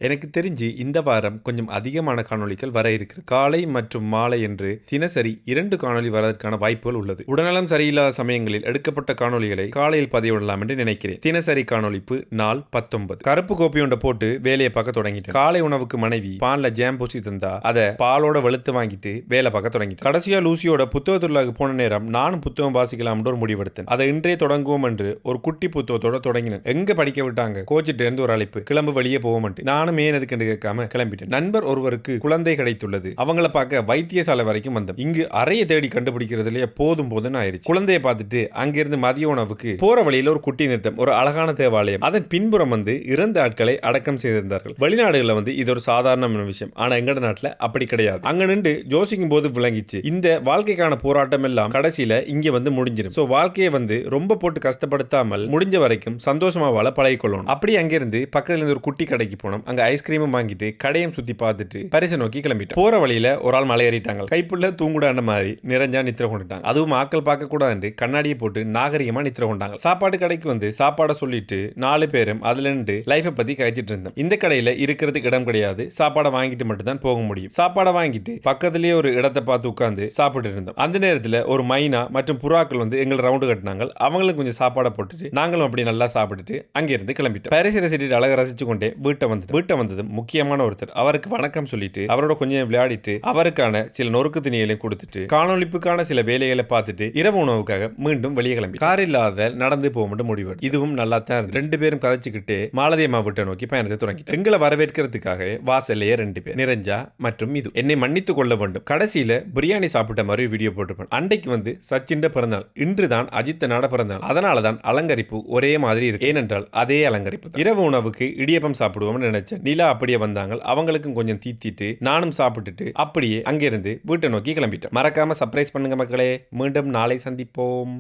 எனக்கு தெரிஞ்சு இந்த வாரம் கொஞ்சம் அதிகமான காணொளிகள் வர இருக்கு. காலை மற்றும் மாலை என்று தினசரி 2 காணொளி வரதற்கான வாய்ப்புகள் உள்ளது. உடல்நலம் சரியில்லாத சமயங்களில் எடுக்கப்பட்ட காணொளிகளை காலையில் பதிவிடலாம் என்று நினைக்கிறேன். தினசரி காணொளிப்பு நாள் 19. கருப்பு கோப்பி ஒன்றை போட்டு வேலையை பார்க்க தொடங்கிட்டேன். காலை உணவுக்கு மனைவி பால்ல ஜாம் பூசி தந்தா அதை பாலோட வெளுத்து வாங்கிட்டு வேலை பார்க்க தொடங்கிட்டேன். கடைசியா லூசியோட புத்தகத்துள்ளாக போன நேரம் நானும் புத்தகம் வாசிக்கலாம் ஒரு முடிவெடுத்தேன். அதை இன்றே தொடங்குவோம் என்று ஒரு குட்டி புத்தகத்தோட தொடங்கினேன். எங்க படிக்க விட்டாங்க கோச்சிட்டு இருந்து ஒரு அழைப்பு, கிளம்பு வெளியே போவோம். நானும் ஏன் எதுக்கு கேட்காம கிளம்பிட்டேன். நண்பர் ஒருவருக்கு குழந்தை கிடைத்துள்ளது. அவங்கள பார்க்க வைத்தியசாலை வரைக்கும் வந்தோம். இங்கு அறையை தேடி கண்டுபிடிக்கிறதுலயே போதும் ஆயிருச்சு. குழந்தையை பார்த்துட்டு அங்கிருந்து மதிய உணவுக்கு போற வழியில ஒரு குட்டி நிறுத்தம், ஒரு அழகான தேவாலயம், அதன் பின்புறம் இறந்த ஆட்களை அடக்கம் செய்திருந்தார்கள். வெளிநாடுகளில் இது ஒரு சாதாரண விஷயம். ஆனா எங்கட நாட்டுல அப்படி கிடையாது. அங்க நின்று யோசிக்கும் போது விளங்கிச்சு, இந்த வாழ்க்கைக்கான போராட்டம் எல்லாம் கடைசியில இங்க முடிஞ்சிடும். சோ வாழ்க்கையை ரொம்ப போட்டு கஷ்டப்படுத்தாமல் முடிஞ்ச வரைக்கும் சந்தோஷமா வாழ பழகிக்கொள்ளணும். அப்படி அங்கிருந்து பக்கத்துல இருந்து ஒரு குட்டி கடைக்கு போனோம். அங்க ஐஸ்கிரீமும் வாங்கிட்டு கடையும் சுத்தி பார்த்துட்டு பரிசை நோக்கி கிளம்பிட்டோம். போற வழியில ஒரு ஆள் மலை ஏறிட்டாங்க. கைப்புள்ள தூங்குடான மாதிரி நிறைஞ்சா நித்திர கொண்டுட்டாங்க. அதுவும் ஆக்கள் பார்க்க கூடாது கண்ணாடியை போட்டு நாகரிகமா நித்திர கொண்டாங்க. சாப்பாடு கடைக்கு சாப்பாட சொல்லிட்டு 4 பேரும் அதுல இருந்து லைஃபை பத்தி கழிச்சிட்டு இருந்தோம். இந்த கடையில இருக்கிறதுக்கு இடம் கிடையாது. சாப்பாடை வாங்கிட்டு மட்டும் தான் போக முடியும். சாப்பாடை வாங்கிட்டு பக்கத்திலேயே ஒரு இடத்தை பார்த்து உட்கார்ந்து சாப்பிட்டு இருந்தோம். அந்த நேரத்தில் ஒரு மைனா மற்றும் புறாக்கள் எங்களை ரவுண்டு கட்டினாங்க. அவங்களும் கொஞ்சம் சாப்பாடை போட்டுட்டு நாங்களும் அப்படி நல்லா சாப்பிட்டுட்டு அங்கிருந்து கிளம்பிட்டோம். பாரிஸ் ரசிட்டு அழகா ரசிச்சு கொண்டே வீட்டை வந்தது முக்கியமான ஒருத்தர். அவருக்கு வணக்கம் சொல்லிட்டு அவரோட கொஞ்சம் விளையாடிட்டு அவருக்கான சில நொறுக்கு திணிகளையும் கொடுத்துட்டு காணொலிப்புக்கான சில வேலைகளை பார்த்துட்டு இரவு உணவுக்காக மீண்டும் வெளியே கிளம்பி கார் இல்லாத நடந்து போக மட்டும் முடிவு. இதுவும் நல்லா தான் இருந்தது. 2 பேரும் கதைச்சுக்கிட்டு மாலதியம்மா வீட்டை நோக்கி பயணத்தை தொடங்கிட்டு எங்களை வரவேற்கிறதுக்காக வாசல்லையே 2 பேர் நிறைஞ்சா மற்றும் இது என்னை மன்னித்துக் கொள்ள வேண்டும். கடைசியில பிரியாணி சாப்பிட்ட மாதிரி வீடியோ போட்டிருப்பேன். அன்றைக்கு சச்சின் பிறந்தாள். இன்றுதான் அஜித் நாட பிறந்தாள். அதனாலதான் அலங்கரிப்பு ஒரே மாதிரி இருக்கு. ஏனென்றால் அதே அலங்கரிப்பு. இரவு உணவுக்கு இடியப்பம் சாப்பிடுவோம்னு நினைச்சேன். நிலா அப்படியே வந்தாங்க. அவங்களுக்கும் கொஞ்சம் தீத்திட்டு நானும் சாப்பிட்டுட்டு அப்படியே அங்கிருந்து வீட்டை நோக்கி கிளம்பிட்டேன். மறக்காம சர்ப்ரைஸ் பண்ணுங்க மக்களே. மீண்டும் நாளை சந்திப்போம்.